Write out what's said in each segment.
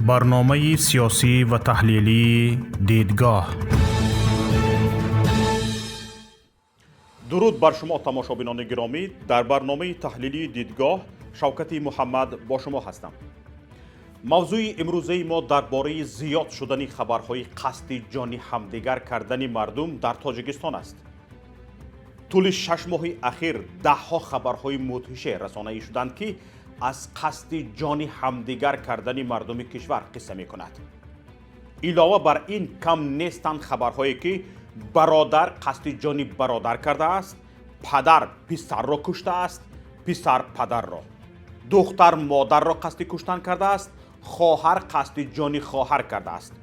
برنامه سیاسی و تحلیلی دیدگاه. درود بر شما تماشابینان گرامی. در برنامه تحلیلی دیدگاه شوکتی محمد با شما هستم. موضوع امروزه ما درباره زیاد شدن خبرهای قصد جانی همدیگر کردن مردم در تاجیکستان است. طول 6 ماه اخیر دهها خبرهای مدهش رسانه‌ای شدند که از قصد جانی همدیگر کردن مردم کشور قصه می‌کند. علاوه بر این کم نیستند خبرهایی که برادر قصد جانی برادر کرده است، پدر پسر را کشته است، پسر پدر را، دختر مادر را قصد کشتن کرده است، خواهر قصد جانی خواهر کرده است،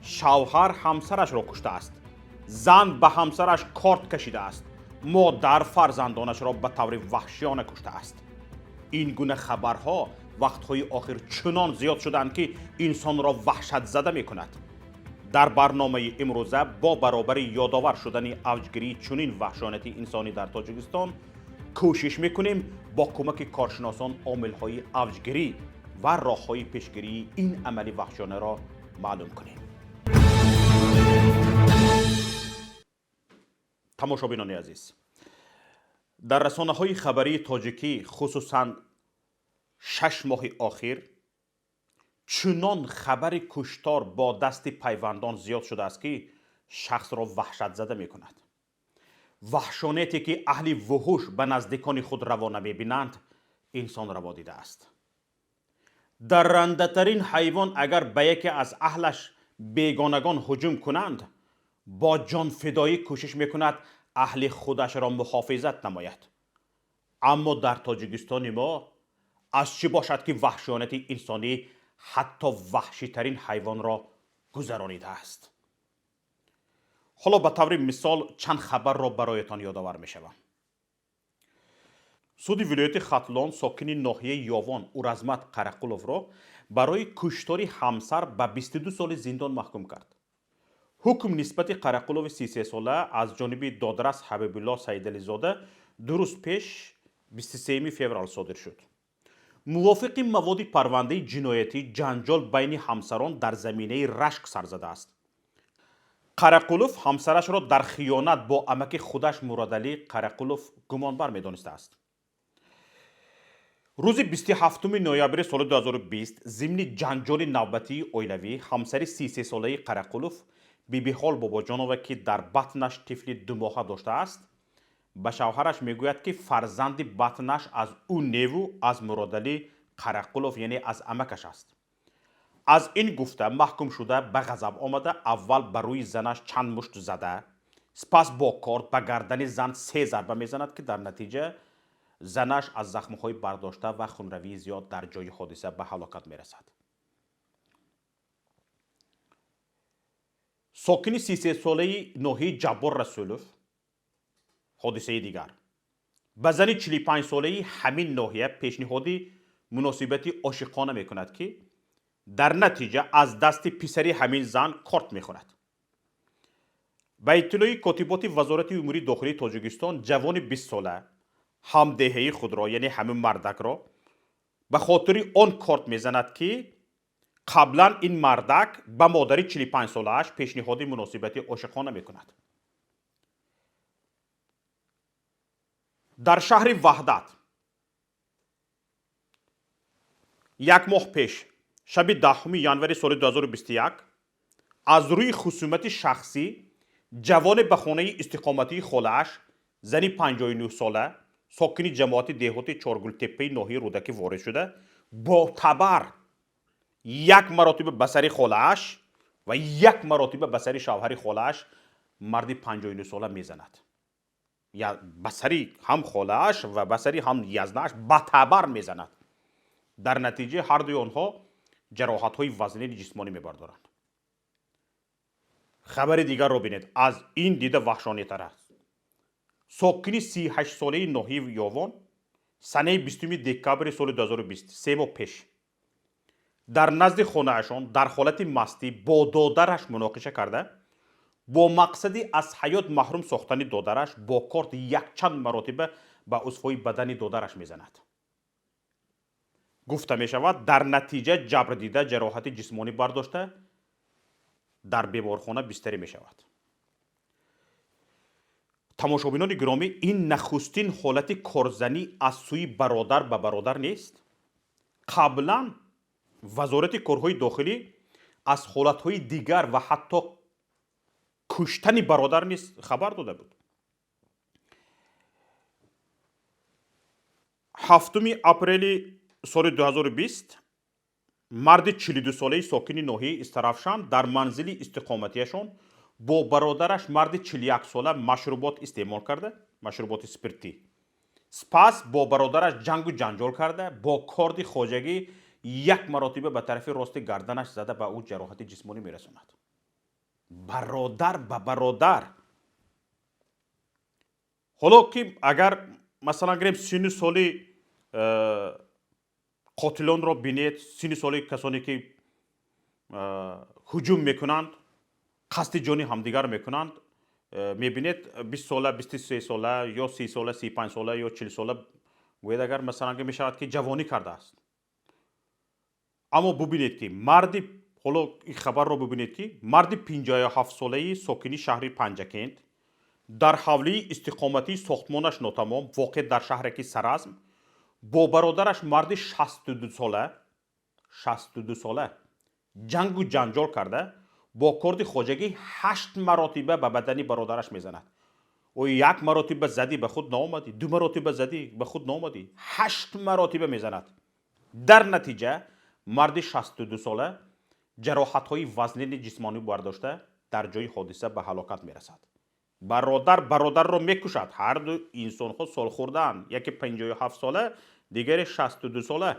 شوهر همسرش را کشته است، زن به همسرش کارت کشیده است، مادر فرزندانش را به طور وحشیانه کشته است. این گونه خبرها وقتهای آخر چنان زیاد شدند که انسان را وحشت زده می کند. در برنامه امروزه با برابر یادآور شدن اوجگیری چنین وحشیانت انسانی در تاجیکستان کوشش میکنیم با کمک کارشناسان عامل‌های اوجگیری و راه‌های پیشگیری این عمل وحشیانه را معلوم کنیم. تماشابینان عزیز، در رسانه‌های خبری تاجیکی خصوصاً 6 ماه آخر چنان خبر کشتار با دست پیوندان زیاد شده است که شخص را وحشت زده می کند. وحشانیتی که اهل وحوش به نزدیکان خود روا نمی بینند انسان روا دیده است. درنده ترین حیوان اگر به یکی از اهلش بیگانگان هجوم کنند با جان فدایی کوشش می کند اهل خودش را محافظت نماید. اما در تاجیکستان ما از چه باشد که وحشیانت انسانی حتی وحشی ترین حیوان را گذرانیده است. حالا به طور مثال چند خبر را برایتان یادآور می شوم. سود ولایت ختلان ساکن ناحیه یاوان اورازمت قرقلوف را برای کشتار همسر به 22 سال زندان محکوم کرد. حکم نسبت قرقلوف 33 ساله از جانب دادرس حبیب الله سیدعلی زاده درست پیش 23 فوریه صادر شد. موافق مواد پرونده جنایتی جنجال بین همسران در زمینه رشک سر زده است. قرقلوف همسرش را در خیانت با عمک خودش مرادعلی قرقلوف گمانبر می‌دانسته است. روز 27 نوامبر سال 2020 ضمن جنجال نوبتی اویلوی همسر 33 ساله قرقلوف بیبی خال باباجانووا که در بطنش طفل 2 ماهه داشته است به شوهرش میگوید که فرزند بطنش از او نیو از مرادعلی قرقلوف یعنی از عمکش است. از این گفته محکوم شده به غضب آمده اول بر روی زنش چند مشت زده، سپس با کارد به گردن زن 3 ضربه میزند که در نتیجه زنش از زخم‌های برداشته و خونروی زیاد در جای حادثه به هلاکت میرسد. ساکن 33 ساله ناحیه جبار رسولوف حادثه دیگر به زن 45 ساله همین ناحیه پیشنهادی مناسبتی عاشقانه می کند که در نتیجه از دست پسری همین زن کارت می خورد. به اطلاع کاتبات وزارت امور داخلی تاجیکستان جوان 20 ساله همدهه خود را یعنی همین مردک را به خاطر آن کارت می زند که قبلا این مردک به مادر 45 ساله‌اش پیشنهاد مناسبتی عاشقانه می کند. در شهر وحدت 1 ماه پیش شب 10 ژانویه سال 2021 از روی خصومت شخصی جوان به خانه استقامتی خاله‌اش زنی 59 ساله ساکن جماعت دهاتی چارگل تپه ناحیه رودکی وارد شده با تبر 1 مرتبه به سر خاله‌اش و 1 مرتبه به سر شوهر خاله‌اش مرد 59 ساله میزند. یا بسری هم خاله‌اش و بسری هم یزدانش با تبر میزند. در نتیجه هر دوی آنها جراحت‌های وزنی جسمانی میبردارند. خبر دیگر را بینید از این دیده وحشانی‌تر است. ساکن 38 ساله ناحیه یاوان سنه 20 دکبر سال 2020 3 ماه پیش در نزد خانه‌اشان در حالت مستی با دادرش مناقشه کرده با مقصدی از حیات محروم ساختن دادرش با کارت 1 چند مرتبه به عضوهای بدن دادرش میزند. گفته می شود در نتیجه جبر دیده جراحت جسمانی برداشته در بیمارخانه بستری می شود. تماشابینان گرامی، این نخستین حالت کارزنی از سوی برادر به برادر نیست. قبلا وزارت کارهای داخلی از حالتهای دیگر و حتی کشتن برادر نیز خبر داده بود. 7 اپریل سال 2020 مرد 42 ساله ساکن ناحیه استرافشان در منزل استقامتیشان با برادرش مرد 41 ساله مشروبات استعمال کرده، مشروبات اسپریتی. سپس با برادرش جنگ و جنجال کرده، با کارد خواجگی یک مرتبه به طرف راست گردنش زده به او جراحت جسمانی میرساند. برادر به برادر. حالا که اگر مثلا گریم سن سالی قاتلان را بینید، سن سالی کسانی که هجوم میکنند، قصد جانی همدیگر میکنند، میبینید 20 ساله، 23 ساله یا 30 ساله، 35 ساله یا 40 ساله گوید اگر مثلا که میشود که جوانی کرده است. اما ببینید که مردی، حالا این خبر رو ببینید که مرد 57 ساله‌ای ساکن شهر پنجکند در حوله استقامتی ساختمانش ناتمام واقع در شهر سرازم با برادرش مرد 62 ساله جنگ و جنجال کرده، با کارد خواجگی 8 مرتبه به بدن برادرش میزند. او یک مرتبه زدی به خود نآمدی، 2 مرتبه زدی به خود نآمدی، 8 مرتبه میزند. در نتیجه مرد 62 ساله جراحت‌های وزنین جسمانی برداشته در جای حادثه به هلاکت میرسد. برادر برادر را میکشد. هر دو انسان ها سال خوردن، یکی 57 ساله، دیگری 62 ساله.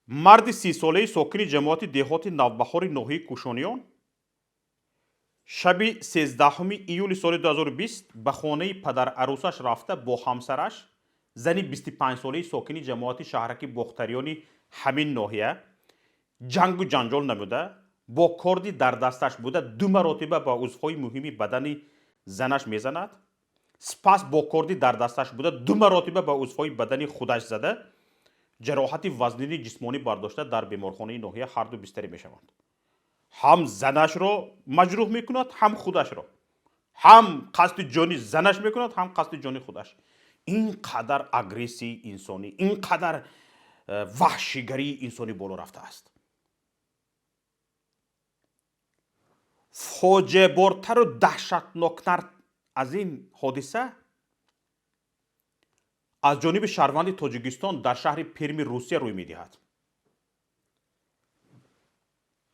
مرد 30 ساله ساکن جماعت دهات نوبهار ناحیه کوشانیان شب 13 ایول سال 2020 به خانه پدر عروسش رفته با همسرش زنی 25 ساله ساکن جماعت شهرک بختریانی همین ناحیه جنگ و جنجال نموده، با کاردی در دستش بوده 2 مرتبه با عضوهای مهمی بدن زنش میزند. سپس با کاردی در دستش بوده 2 مرتبه با عضوهای بدن خودش زده، جراحت وزنین جسمانی برداشته در بیمارخانه ناحیه هر دو بستری میشوند. هم زنش را مجروح میکند، هم خودش را. هم قصد جانی زنش میکند، هم قصد جانی خودش. اینقدر اگریسی انسانی، اینقدر وحشیگری انسانی بالا رفته است. فاجعه بارتر و دهشتناکتر از این حادثه از جانب شهروند تاجیکستان در شهر پرم روسیه روی میدهد.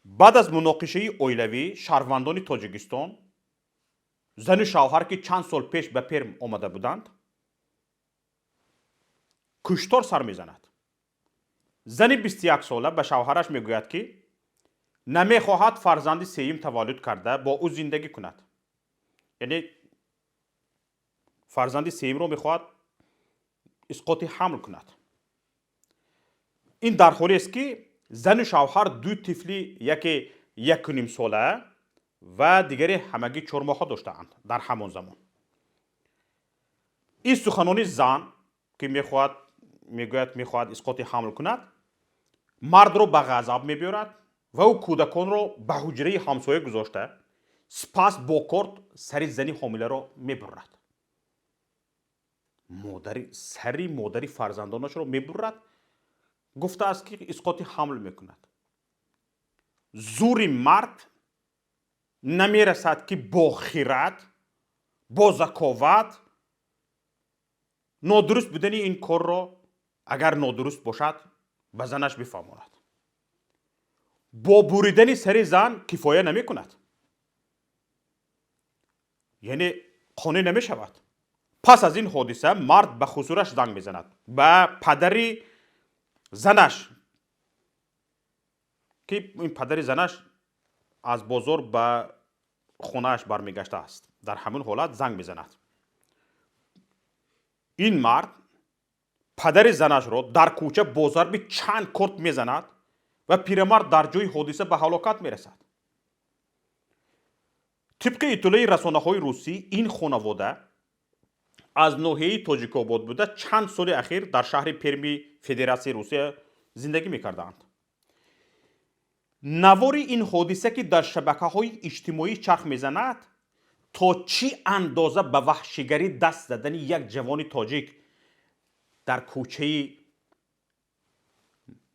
بعد از مناقشه اویلوی شهروندان تاجیکستان زن و شوهر که چند سال پیش به پرم آمده بودند کشتار سر میزند. زن 21 ساله به شوهرش میگوید که نمیخواهد فرزند سیم تولد کرده با او زندگی کند. یعنی فرزند سیم رو میخواهد اسقاط حمل کند. این در حالی است که زن و شوهر 2 طفلی، یکی 1.5 ساله و دیگری همگی 4 ماهه داشتند در همان زمان. این سخنان زن که میخواهد اسقاط حمل کند مرد رو به غضب میبرد و او کودکان رو به حجره همسایه گذاشته، سپس با کارد سر زنی حامله را میبرد. سری مادری فرزندانش رو میبرد، گفته است که اسقاط حمل میکند. زور مرد نمیرسد که با خیرت، با ذکاوت نادرست بودن این کار را اگر نادرست باشد به زنش بفهماند. با بریدن سر زن کفایه نمی کند، یعنی قانع نمی شود. پس از این حادثه مرد به خسورش زنگ میزند، به پدری زنش که این پدری زنش از بازار به خونهش برمیگشته است. در همین حالت زنگ میزند. این مرد پدر زنش را در کوچه بازار به چند کارت میزند و پیرمرد در جای حادثه به هلاکت میرسد. طبق اطلاع رسانه‌های روسی این خانواده از ناحیه تاجیک‌آباد بوده چند سال اخیر در شهر پرمی فدراسیون روسیه زندگی میکردند. نوار این حادثه که در شبکه‌های اجتماعی چرخ میزند تا چی اندازه به وحشیگری دست زدن یک جوان تاجیک در کوچه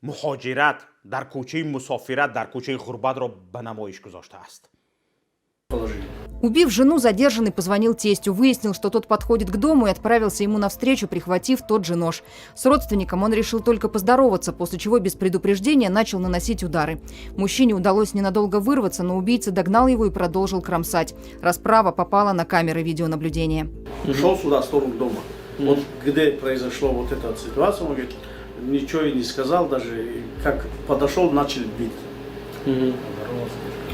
مهاجرت، در کوچه مسافرت، در کوچه غربت را به نمایش گذاشته است. Убив жену, задержанный позвонил тестю, выяснил, что тот подходит к дому и отправился ему навстречу, прихватив тот же нож. С родственником он решил только поздороваться, после чего без предупреждения начал наносить удары. Мужчине удалось ненадолго вырваться, но убийца догнал его и продолжил кромсать. Расправа попала на камеры видеонаблюдения. Шел сюда, в сторону дома. Вот где произошла вот эта ситуация, он говорит, ничего и не сказал, даже как подошел, начал бить.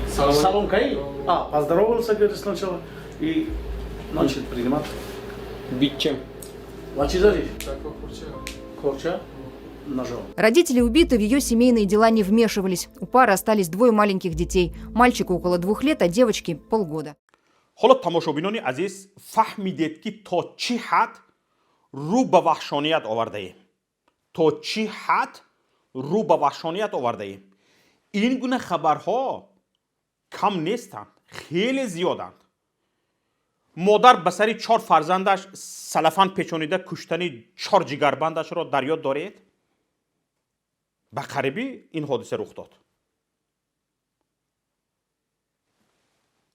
Салон Каи? Поздоровался, говорит, сначала и начал принимать. Бить чем? Лачизари. Корча. Ножом. Родители убитой в ее семейные дела не вмешивались. У пары остались двое маленьких детей. Мальчику около 2 лет, а девочке полгода. حالا تماشابینان عزیز فهمیدید که تا چی حد رو به وحشانیت آورده ایم. تا چی حد رو به وحشانیت آورده ایم. این گونه خبرها کم نیستند، خیلی زیادند. مادر به سر 4 فرزندش سلفاً پیچانیده کشتن 4 جگربندش را در یاد دارید؟ به قریبی این حادثه رخ داد.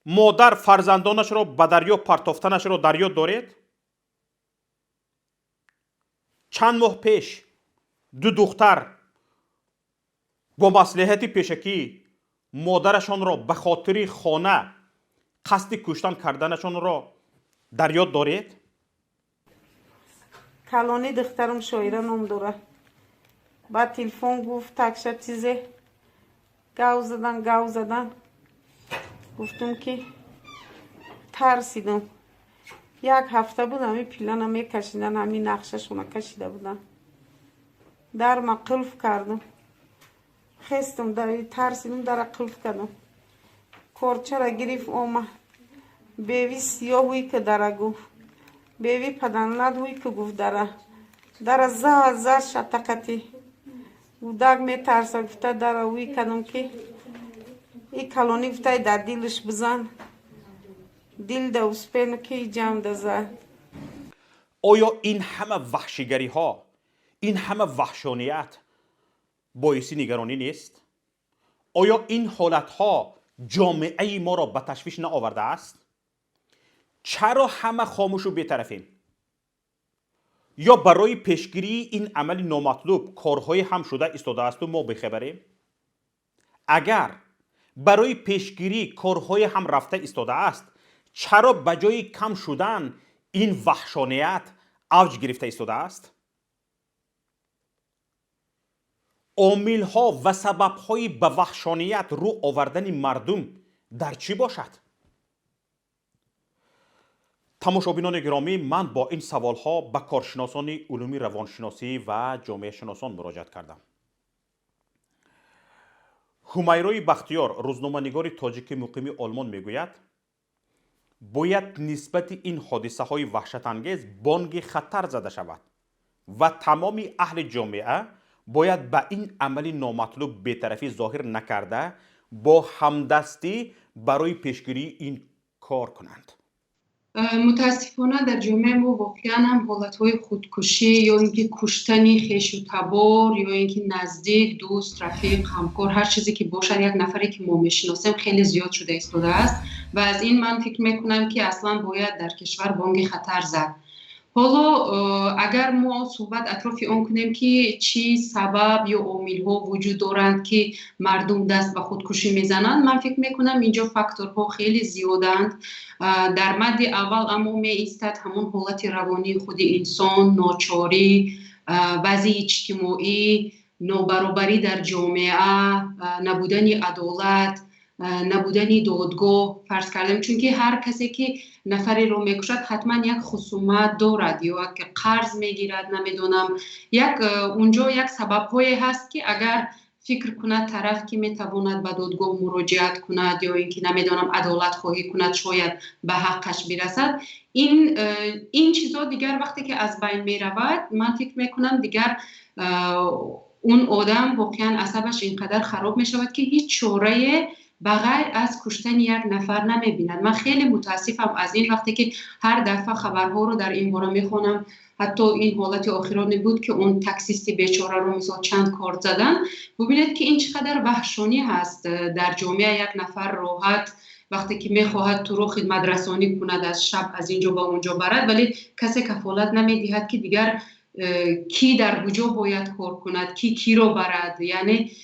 مادر فرزندانش را به دریا پرتافتنش را در یاد دارید؟ چند ماه پیش 2 دختر با مصلحت پیشکی مادرشان را به خاطر خانه قصد کشتن کردنشان را در یاد دارید؟ کلانی دخترم شاعره نام داره. با تلفن گفت تکشب چیزه گاو زدن گفتم که ترسیدم. 1 هفته بود همین پیلان همین کشیدن، همین نقششون کشیده بودن. در ما قلف کردم، خستم در ترسیدم، در قلف کردم. کورچه را گرفت اومد، بیوی سیاهوی که داره گفت، بیوی پدنلدوی که گفت داره زد شتقتی بودک می ترسه. گفته داره وی کردم که این کلانی گفته در دیلش بزن، دیل در اسپین که جمع ده زد. آیا این همه وحشیگری ها، این همه وحشانیت باعث نگرانی نیست؟ آیا این حالت ها جامعه ما را به تشویش نآورده است؟ چرا همه خاموش و بی‌طرفیم؟ یا برای پیشگیری این عمل نامطلوب کارهای هم شده ایستاده است و ما بی‌خبریم؟ اگر برای پیشگیری کارهای هم رفته ایستاده است، چرا به جای کم شدن این وحشانیت اوج گرفته ایستاده است؟ عامل‌ها و سبب‌های به وحشانیت رو آوردن مردم در چی باشد؟ تماشابینان گرامی، من با این سوال‌ها به کارشناسان علوم روانشناسی و جامعه شناسان مراجعت کردم. همیرای بختیار، روزنامه‌نگار تاجیک مقیم آلمان میگوید باید نسبت این حادثه های وحشت انگیز بانگ خطر زده شود و تمام اهل جامعه باید به این عمل نامطلوب بی‌طرفی ظاهر نکرده با همدستی برای پیشگیری این کار کنند. متاسفانه در جامعه ما واقعا هم حالتهای خودکشی یا اینکه کشتنی خویش و تبار یا اینکه نزدیک، دوست، رفیق، همکار، هر چیزی که باشد یک نفری که ما میشناسیم خیلی زیاد شده ایستاده است و از این من فکر میکنم که اصلا باید در کشور بانگ خطر زد. حالا اگر ما صحبت اطراف آن کنیم که چی سبب یا عامل‌ها وجود دارند که مردم دست به خودکشی میزنند، من فکر میکنم اینجا فاکتورها خیلی زیادند. در مد اول اما می ایستد همون حالت روانی خود انسان، ناچاری، وضع اجتماعی، نابرابری در جامعه، نبودن عدالت، نبودن دادگاه فرض کردم، چون که هر کسی که نفری رو میکشد حتما یک خصومت دارد یا که قرض میگیرد، نمیدونم اونجا یک سبب هایی هست که اگر فکر کند طرف که میتواند به دادگاه مراجعت کند یا اینکه نمیدونم عدالت خواهی کند شاید به حقش برسد، این چیزا دیگر وقتی که از بین می رود من فکر میکنم دیگر اون آدم واقعا عصبش اینقدر خراب می شود که هیچ چاره بغیر از کشتن یک نفر نمی بیند. من خیلی متاسفم از این وقتی که هر دفعه خبرها رو در این باره می خونم، حتی این حالت آخرانی بود که اون تاکسیست بیچاره رو مثلا چند کارت زدن. ببینید که این چقدر وحشانی هست در جامعه یک نفر راحت وقتی که میخواهد تو رو خدمت رسانی کند از شب از اینجا به اونجا برد، ولی کسی کفالت نمیدهد که دیگر کی در کجا باید کار کند، کی رو برد. یعنی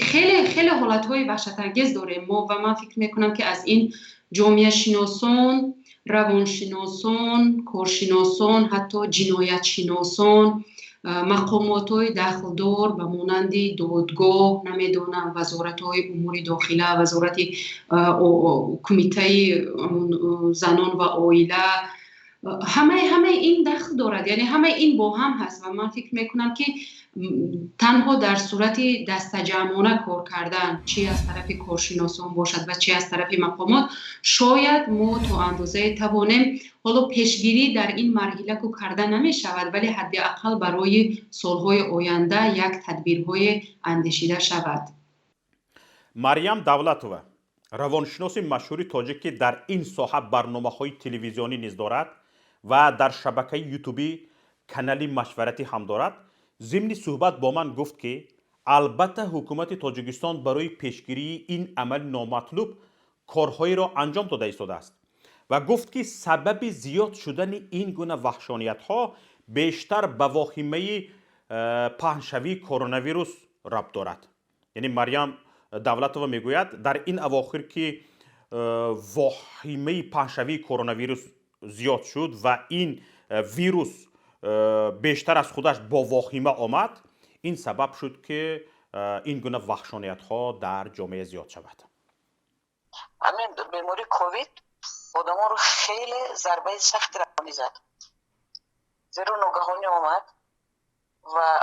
خیلی خیلی حالتهای وحشت انگیز داره ما و من فکر میکنم که از این جامعه شناسان، روانشناسان، کارشناسان، حتی جنایت شناسان، مقامات‌های دخلدار به مانند دادگاه، نمیدونم وزارت‌های امور داخله، وزارت کمیته زنان و عائله، همه این دخل دارد. یعنی همه این با هم هست و من فکر میکنم که تنها در صورت دستجمعانه کار کردن، چی از طرف کارشناسان باشد و چی از طرف مقامات، شاید ما تا اندازه توانیم. حالا پیشگیری در این مرحله که کرده نمی شود، ولی حداقل برای سالهای آینده یک تدبیرهای اندیشیده شود. مریم دولتووا، روانشناس مشهور تاجیک که در این ساحه برنامه‌های تلویزیونی نیز دارد و در شبکه یوتیوبی کانال مشورتی هم دارد، ضمن صحبت با من گفت که البته حکومت تاجیکستان برای پیشگیری این عمل نامطلوب کارهایی را انجام داده ایستاده است و گفت که سبب زیاد شدن این گونه وحشانیت‌ها بیشتر به واهمه پهنشوی کرونا ویروس ربط دارد. یعنی مریم دولتووا میگوید در این اواخر که واهمه پهنشوی کرونا ویروس زیاد شد و این ویروس بیشتر از خودش با واهمه آمد، این سبب شد که این گونه وحشانیت ها در جامعه زیاد شود. همین بیماری کووید آدما رو خیلی ضربه سخت روانی زد، زیرا ناگهانی آمد و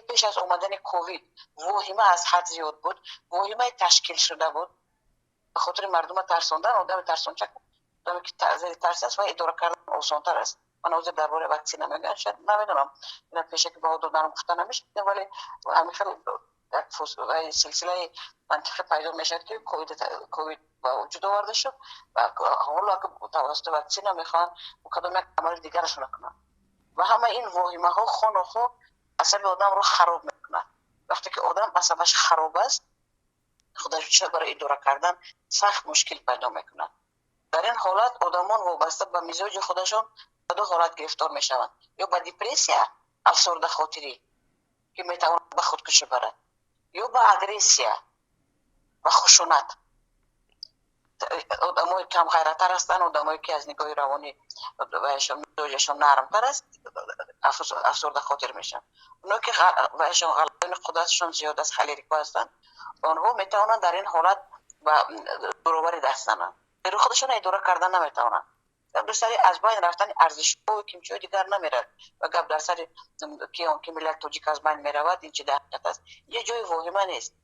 پیش از اومدن کووید واهمه از حد زیاد بود، واهمه تشکیل شده بود به خاطر مردم ترساندن. آدم ترسانچک، آدمی که ترس است و اداره کردن آسان‌تر است. من حاضر درباره واکسن نمیگم، شاید نمیدونم اینا پیشه که با دادن گفتن نمیشه، ولی همیشه یک سلسله منطقه پیدا میشه که کووید با وجود آورده شد و حالا که توسط واکسن میخوان کدام یک عمل دیگرشون کنن و همه این واهمه ها خون و خون عصب آدم رو خراب میکنن. وقتی که آدم عصبش خراب است، خودش برای اداره کردن سخت مشکل پیدا میکنن. در این حالت آدمان وابسته به مزاج خودشون به دو حالت گرفتار میشوند، یا به دیپرسیا، افسرده خاطری که میتواند به خودکشی برد، یا به اگریسیا و خشونت. آدمای کم غیرت‌تر هستند، آدمایی که از نگاه روانی مزاجشون نرم‌تر است، افسرده خاطر میشن. اونا که وحشان غلبه خودشون زیاد از خلیریکا هستند، آنها میتوانند در این حالت به دوروبری دست زنند، در خودشون اداره کردن نمیتوانند. در سری از بین رفتن ارزش‌ها و کیمچی دیگر نمیرد و گپ در سر که ملت تاجیک از بین میرود، این چه دقیقت است؟ یه جای واهمه نیست.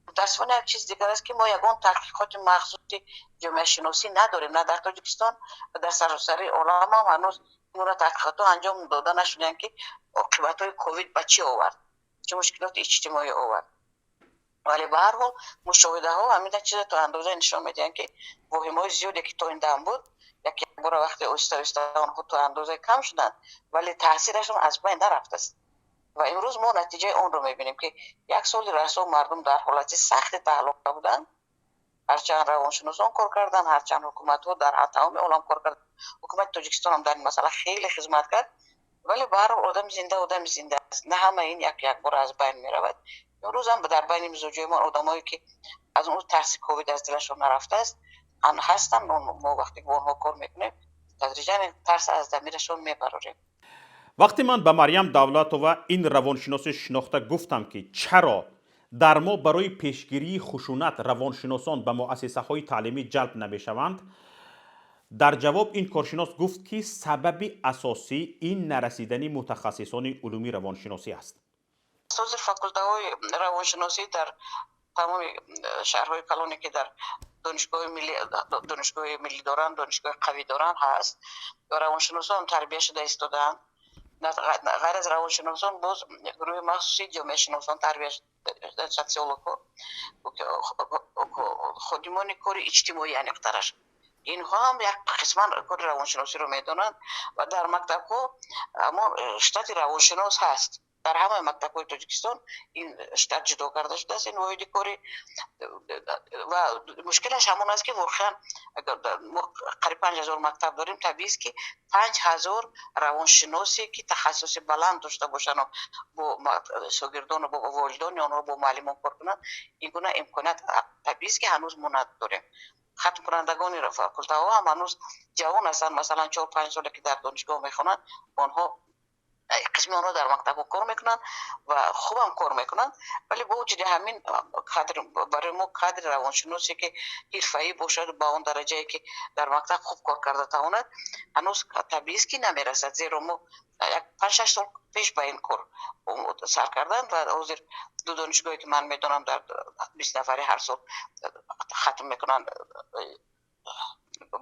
متاسفانه یک چیز دیگر است که ما یگان تحقیقات مخصوصی جامعه شناسی نداریم، نه در تاجیکستان و در سراسر عالم هم هنوز این تحقیقات انجام داده نشدن که عاقبت‌های کووید به چی آورد، چه مشکلات اجتماعی آورد. ولی به هر حال مشاهده ها همین چیز تا اندازه نشان میدن که واهمه‌های زیادی که تا این دم بود یک بار وقتی اوستا آنها تا اندازه کم شدن، ولی تاثیرشون از بین نرفته است و امروز ما نتیجه اون رو میبینیم که یک سال رسو مردم در حالت سخت تعلق بودن. هرچند روانشناسان کار کردن، هرچند حکومت ها در تمام عالم کار کردن، حکومت تاجیکستان هم در این مسئله خیلی خدمت کرد، ولی به هر حال آدم زنده است، نه همه این یک بار از بین میرود. امروز هم در بین مزاجی ما آدمایی که از اون ترس کووید از دلشون نرفته است ان هستن. ما وقتی با اونها کار میکنیم تدریجا ترس از ضمیرشون میبریم. وقتی من به مریم دولتووا این روانشناس شناخته گفتم که چرا در ما برای پیشگیری خشونت روانشناسان به مؤسسه های تعلیمی جلب نمیشوند، در جواب این کارشناس گفت که سبب اساسی این نرسیدن متخصصان علوم روانشناسی است. اساتید فاکولته‌های روانشناسی در تمام شهرهای کلانی که در دانشگاه ملی دارن، دانشگاه قوی دارن هست و روانشناسان تربیت شده ایستادن. غیر از روانشناسان باز گروه مخصوصی جامعه شناسان تربیت شده، سوسیولوژها خودمان کار اجتماعی یعنی اختراش اینها هم یک قسما کار روانشناسی رو میدونن و در مکتب ها اما شتات روانشناس هست. در همه مکتب های تاجیکستان این شتات جدا کرده شده است این واحد کاری و مشکلش همون است که واقعا قریب 5000 مکتب داریم، طبیعی است که 5000 روانشناسی که تخصص بلند داشته باشن و با شاگردان و با والدین آنها با معلمان کار کنن، این گونه امکانات طبیعی است که هنوز ما نداریم. ختم کنندگان فاکولته ها هم هنوز جوان هستن، مثلا 4-5 ساله که در دانشگاه میخونن، آنها قسمی آنها در مکتب کار میکنن و خوب هم کار میکنن، ولی با وجود همین برای ما کادر روانشناسی که حرفه‌ای باشد با اون درجه که در مکتب خوب کار کرده تواند هنوز طبیعی است که نمیرسد، زیرا ما 5-6 سال پیش با این کار سر کردن و حاضر دو دانشگاهی که من میدونم در 20 نفری هر سال ختم میکنن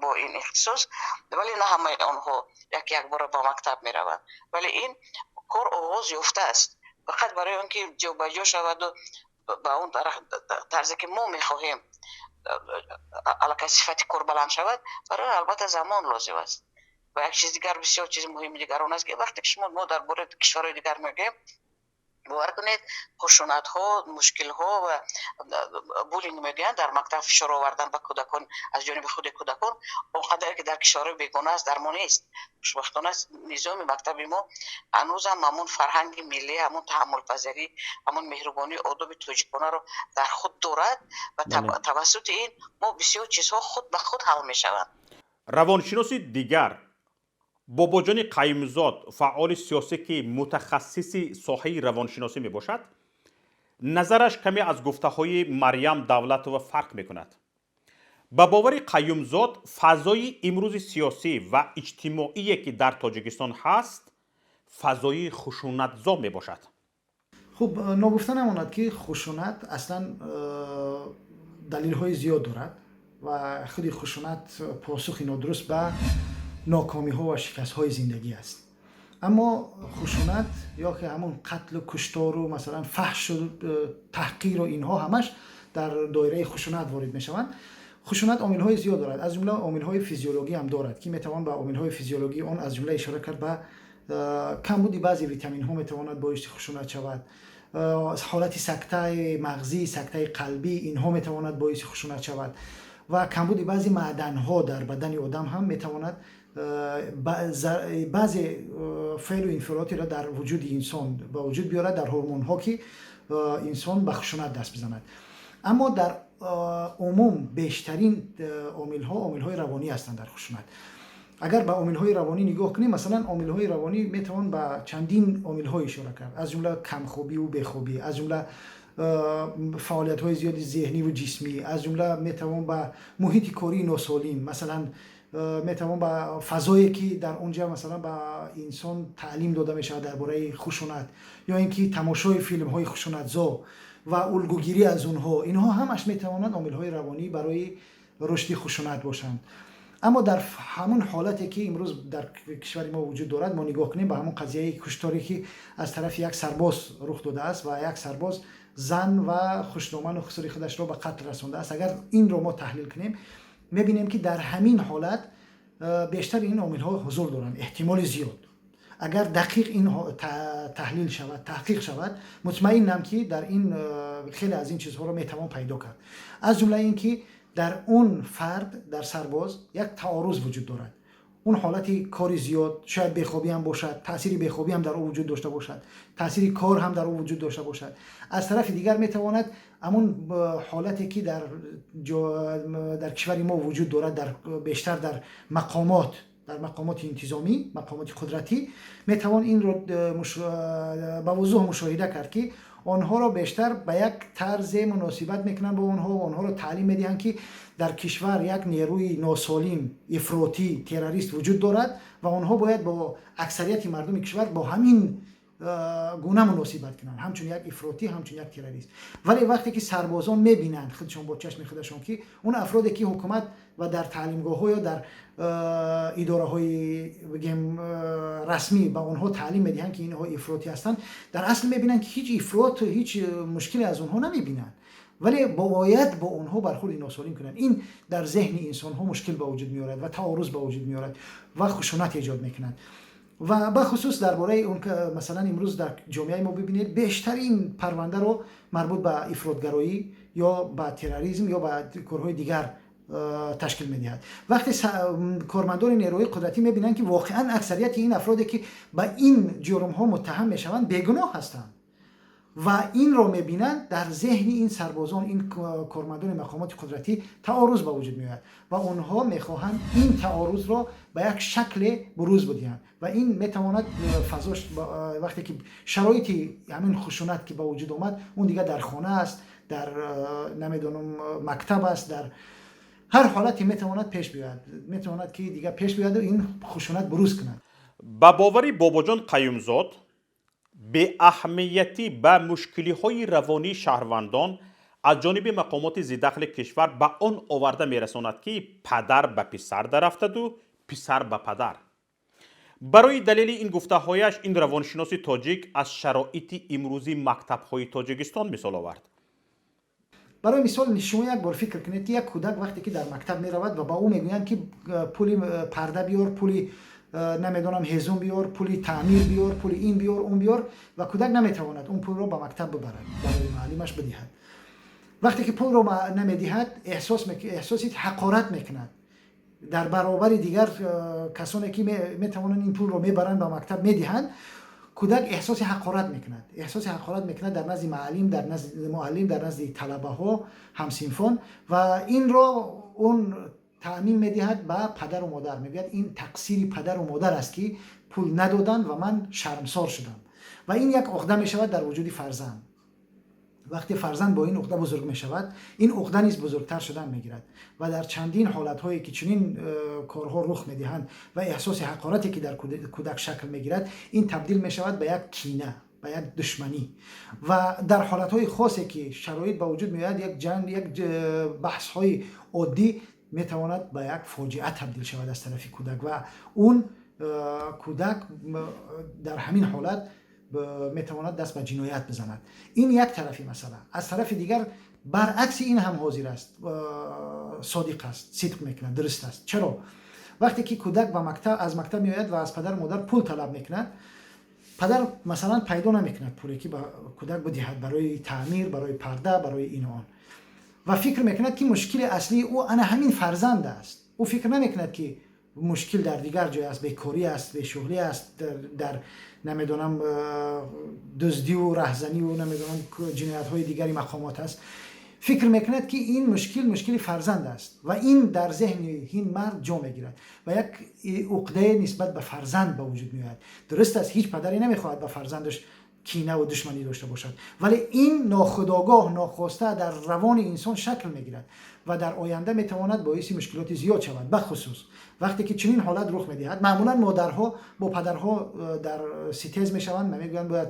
با این اختصاص، ولی نه همه آنها یک بار با مکتب میروند، ولی این کار آغاز یافته است. فقط برای آنکه جو به جو شود و با اون طرزی که ما میخواهیم علاقه صفت کار بلند شود، برای البته زمان لازم است. و یک چیز دیگر بسیار چیز مهم دیگر اون است که وقتی که ما در باره کشورهای دیگر میگیم، باور کنید خشونت ها، مشکل ها و بولینگ میگن در مکتب فشار آوردن به کودکان از جانب خود کودکان اونقدر که در کشورهای بیگانه است در ما نیست. خوشبختانه نظام مکتب ما هنوز هم همون فرهنگ ملی، همون تحمل پذیری، همون مهربانی آداب تاجیکانه رو در خود دارد و توسط این ما بسیار چیزها خود به خود حل میشوند. روانشناسی دیگر باباجان قیومزاد، فعال سیاسی که متخصص ساحه روانشناسی می باشد، نظرش کمی از گفته های مریم دولت و فرق می کند. به باور قیومزاد فضای امروز سیاسی و اجتماعی که در تاجیکستان هست فضای خشونتزا می باشد. خب نگفته نماند که خشونت اصلا دلیل های زیاد دارد و خود خشونت پاسخی نادرست به ناکامی ها و شکست های زندگی است. اما خشونت یا که همون قتل و کشتار و مثلا فحش و تحقیر و اینها همش در دایره خشونت وارد می شوند. خشونت عامل های زیاد دارد، از جمله عامل های فیزیولوژی هم دارد که می توان به عامل های فیزیولوژی اون از جمله اشاره کرد به کمبود بعضی ویتامین ها می تواند باعث خشونت شود، حالت سکته مغزی، سکته قلبی اینها می تواند باعث خشونت شود و کمبود بعضی معدن ها در بدن آدم هم می تواند بعضی فعل و انفعالاتی را در وجود انسان به وجود بیارد، در هورمون ها که انسان به خشونت دست بزند. اما در عموم بیشترین عامل های روانی هستند در خشونت. اگر به عامل های روانی نگاه کنیم، مثلا عامل های روانی می توان به چندین عامل های اشاره کرد، از جمله کمخوابی و بیخوابی، از جمله فعالیت های زیاد ذهنی و جسمی، از جمله می توان به محیط کاری ناسالم، مثلا می توان به فضایی که در اونجا مثلا به انسان تعلیم داده می شود درباره خشونت، یا اینکه تماشای فیلم های خشونتزا و الگوگیری از اونها، اینها همش می توانند عامل های روانی برای رشد خشونت باشند. اما در همون حالتی که امروز در کشور ما وجود دارد، ما نگاه کنیم به همون قضیه کشتاری که از طرف یک سرباز رخ داده است و یک سرباز زن و خوشنامان و خسری خودش را به قتل رسانده است، اگر این رو ما تحلیل کنیم میبینیم که در همین حالت بیشتر این عامل ها حضور دارند، احتمال زیاد. اگر دقیق این تحلیل شود، تحقیق شود، مطمئنم که در این خیلی از این چیزها رو میتوان پیدا کرد. از جمله این که در اون فرد، در سرباز یک تعارض وجود دارد، اون حالتی کاری زیاد، شاید بیخوابی هم باشد، تأثیر بیخوابی هم در او وجود داشته باشد، تأثیر کار هم در او وجود داشته باشد. از طرف دیگر میتواند همون حالتی که در کشور ما وجود دارد، بیشتر در مقامات انتظامی، مقامات قدرتی، میتوان این رو به وضوح مشاهده کرد که آنها را بیشتر به یک طرز مناسبت میکنن با آنها را تعلیم میدهند که در کشور یک نیروی ناسالم، افراطی، تروریست وجود دارد و آنها باید با اکثریت مردم کشور با همین گونه مناسبت کنند، همچون یک افراطی، همچون یک تروریست. ولی وقتی که سربازان میبینند خودشون با چشم خودشون که اون افرادی که حکومت و در تعلیمگاه ها یا در اداره های بگیم رسمی با اونها تعلیم میدهند که اینها افراطی هستند، در اصل میبینند که هیچ افراط و هیچ مشکلی از اونها نمیبینند، ولی باید با اونها برخورد ناسالم کنند. این در ذهن انسان ها مشکل به وجود میارد و تعارض به وجود میارد و خشونت ایجاد میکنند. و به خصوص درباره اون که مثلا امروز در جامعه ما ببینید بیشترین پرونده رو مربوط به افراطگرایی یا به تروریسم یا به کارهای دیگر تشکیل میدهد. وقتی کارمندان نیروی قدرتی میبینند که واقعا اکثریت این افرادی که به این جرم ها متهم میشوند بیگناه هستند و این رو میبینند، در ذهن این سربازان، این کارمندان مقامات قدرتی تعارض به وجود میاد و اونها میخواهند این تعارض را به یک شکل بروز بدهند و این میتواند فضاش وقتی که شرایطی همین خشونت که به وجود اومد اون دیگه در خانه است، در نمیدونم مکتب است، در هر حالتی میتواند پیش بیاد، میتواند که دیگه پیش بیاد و این خشونت بروز کند. با باوری باباجان قیومزاد به اهمیتی به مشکلی های روانی شهروندان از جانب مقامات ذی‌دخل کشور به آن آورده میرساند که پدر به پسر درآفتد و پسر به پدر. برای دلیل این گفته‌هایش این روانشناس تاجیک از شرایط امروزی مکتب‌های تاجیکستان مثال آورد. برای مثال شما یک بار فکر کنید که یک کودک وقتی که در مکتب می رود و با او میگویند که پول پرده بیار، پول نمیدونم هیزم بیار، پول تعمیر بیار، پول این بیار، اون بیار، و کودک نمیتواند اون پول رو به مکتب ببرد، برای معلمش بدهد. وقتی که پول رو نمیدهد احساس حقارت میکند در برابر دیگر کسانی که میتوانند این پول رو میبرند به مکتب میدهند. کودک احساس حقارت میکند در نزد معلم، در نزد طلبه ها، همسنفان، و این رو اون تعمیم میدهد به پدر و مادر. میگوید این تقصیر پدر و مادر است که پول ندادن و من شرمسار شدم، و این یک عقده میشود در وجود فرزند. وقتی فرزند با این عقده بزرگ میشود، این عقده نیز بزرگتر شدن میگیرد و در چندین حالت هایی که چنین کارها رخ میدهند و احساس حقارتی که در کودک شکل میگیرد، این تبدیل میشود به یک کینه، به یک دشمنی، و در حالت های خاصی که شرایط به وجود میاد، یک جنگ، یک بحث های عادی میتواند به یک فاجعه تبدیل شود از طرف کودک، و اون کودک در همین حالت میتواند دست به جنایت بزند. این یک طرفی مسئله. از طرف دیگر برعکس این هم حاضر است، صادق است، صدق میکند، درست است. چرا؟ وقتی که کودک از مکتب میآید و از پدر و مادر پول طلب میکند، پدر مثلا پیدا نمیکند پولی که به کودک بدهد برای تعمیر، برای پرده، برای این و آن، و فکر میکند که مشکل اصلی او همین فرزند است. او فکر نمیکند که مشکل در دیگر جای است، بیکاری است، بیشغلی است، در نمیدونم دزدی و رهزنی و نمیدونم جنایت های دیگری مقامات است. فکر میکند که این مشکل فرزند است و این در ذهن این مرد جا میگیرد و یک عقده نسبت به فرزند به وجود میاد. درست است هیچ پدری نمیخواهد به فرزندش کینه و دشمنی داشته باشد، ولی این ناخودآگاه، ناخواسته در روان انسان شکل میگیرد و در آینده میتواند باعث مشکلات زیاد شود. بخصوص وقتی که چنین حالت رخ میدهد، معمولا مادرها با پدرها در ستیز میشوند، میگویند باید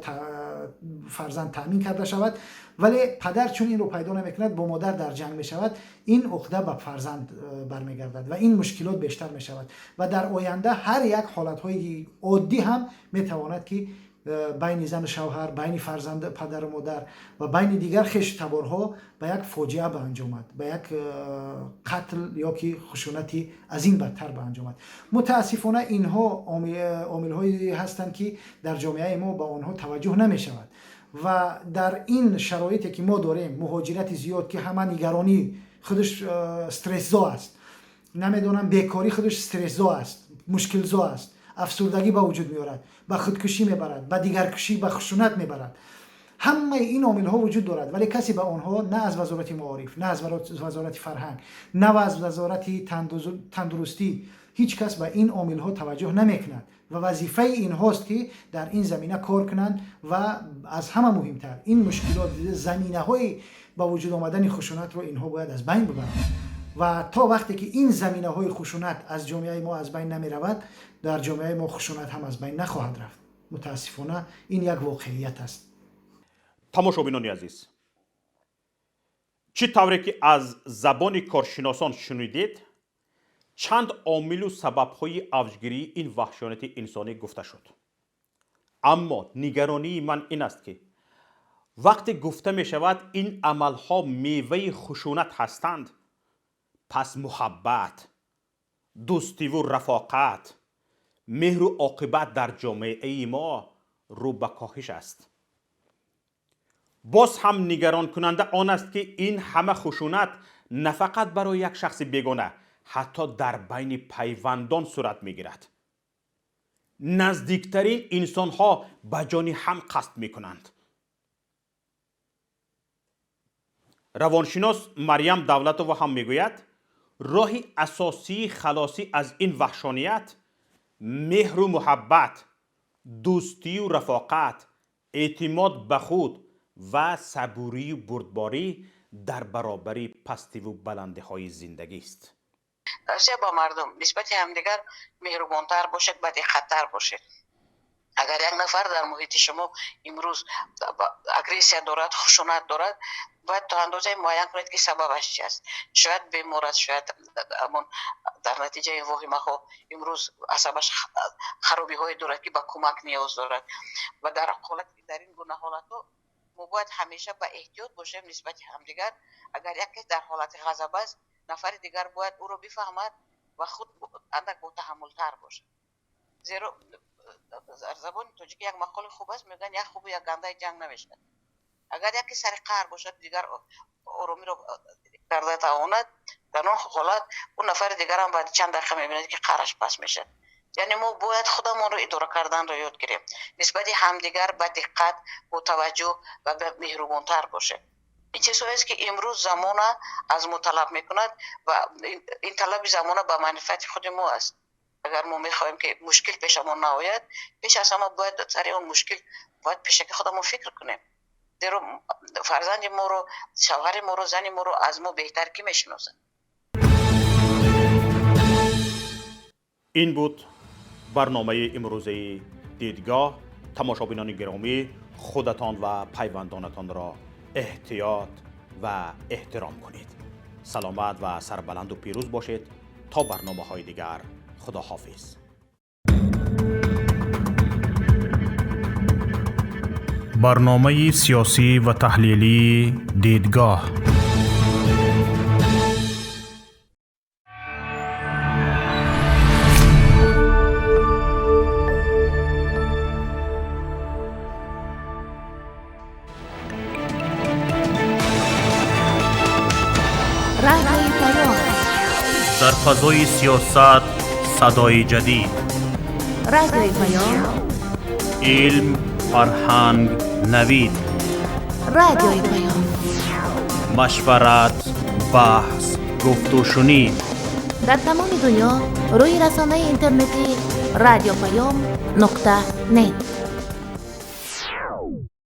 فرزند تامین کرده شود، ولی پدر چون این رو پیدا نمیکند با مادر در جنگ میشود، این عقده به فرزند برمیگردد و این مشکلات بیشتر میشود و در آینده هر یک حالتهای عادی هم میتواند که بین زن و شوهر، بین فرزند پدر و مادر و بین دیگر خویش تبارها به یک فاجعه به انجام آمد، به یک قتل یا که خشونتی از این بدتر به انجام آمد. متاسفانه اینها عامل‌هایی هستند که در جامعه ما به آنها توجه نمی شود و در این شرایطی که ما داریم، مهاجرت زیاد که همه نگرانی خودش استرس‌زا است، نمیدونم بیکاری خودش استرس‌زا است، مشکل‌زا است، افسردگی به وجود میارد، به خودکشی میبرد، به دیگرکشی، به خشونت میبرد. همه این عامل ها وجود دارد، ولی کسی به آنها نه از وزارت معارف، نه از وزارت فرهنگ، نه از وزارت تندرستی، هیچ کس به این عامل ها توجه نمیکند و وظیفه اینهاست که در این زمینه کار کنند و از همه مهمتر این مشکلات، زمینه های با وجود آمدن خشونت رو اینها باید از بین ببرند و تا وقتی که این زمینه های خشونت از جامعه ما از بین نمی رود، در جامعه ما خشونت هم از بین نخواهد رفت. متاسفانه این یک واقعیت است. тамошобинони азиз, чӣ тавре ки аз забони коршиносон шунидед, чанд омилу сабабҳои авҷгирии ин ваҳшонияти инсонӣ гуфта шуд. аммо нигаронии ман ин аст ки вақте гуфта мешавад ин амалҳо меваи хушунат ҳастанд, пас муҳаббат, дӯстиву рафоқат, меҳру оқибат дар ҷомеаи мо рӯ ба коҳиш аст. боз ҳам нигаронкунанда он аст ки ин ҳама хушунат на фақат барои як шахси бегона, ҳатто дар байни пайвандон сурат мегирад. наздиктарин инсонҳо ба ҷони ҳам қасд мекунанд. равоншинос Марьям Давлатова ҳам мегӯяд, роҳи асосии халосӣ аз ин ваҳшоният меҳру муҳаббат, дӯстию рафоқат, эътимод ба худ ва сабурию бурдборӣ дар баробари пастиву баландиҳои зиндагист. چه با مردم نسبت همدیگر مهربانتر باشد، با دقت‌تر باشد. اگر یک نفر در محیط شما امروز اگریسیا دارد، خشونت دارد، باید تا اندازه معین کنید که سببش چی است. شاید بیمار است، شاید در نتیجه واهمه ها امروز عصبش خرابی های دارد که با کمک نیاز دارد. و در این گونه حالت ها ما باید همیشه با احتیاط باشیم نسبت همدیگر. اگر یکی در حالت غضب است، نفر دیگر باید او رو بفهمد و خود اندک با تحمل تر باشه. زیرا در زبان تاجیکی یک مقال خوب است، میگن یک خوب یک گنده جنگ نمیشه. اگر یکی سر قهر باشد دیگر آرومی رو کرده تواند، در اون حالت اون نفر دیگر هم بعد چند دقیقه میبیند که قهرش پس میشه. یعنی ما باید خودمون رو اداره کردن رو یاد گیریم، نسبت همدیگر با دقت، با توجه و به مهربانتر باشه. این چیزهایی است که امروز زمانه از ما طلب میکند و این طلب زمانه به منفعت خود ما است. اگر ما میخوایم که مشکل پیش ما نیاید، پیش از همه باید سر اون مشکل باید پیشکی خودمون فکر کنیم. زیرا فرزند ما رو، شوهر ما رو، زن ما رو از ما بهتر کی میشناسه. این بود برنامه امروزه دیدگاه. تماشابینان گرامی، خودتان و پیوندانتان را احتیاط و احترام کنید. سلامت و سربلند و پیروز باشید. تا برنامه های دیگر، خداحافظ. برنامه سیاسی و تحلیلی دیدگاه. در فضای سیاست صدای جدید. رادیوی پیام. علم، فرهنگ، نوید. رادیوی پیام. مشورت، بحث، گفت و شنید. در تمام دنیا روی رسانه اینترنتی رادیو پیام .net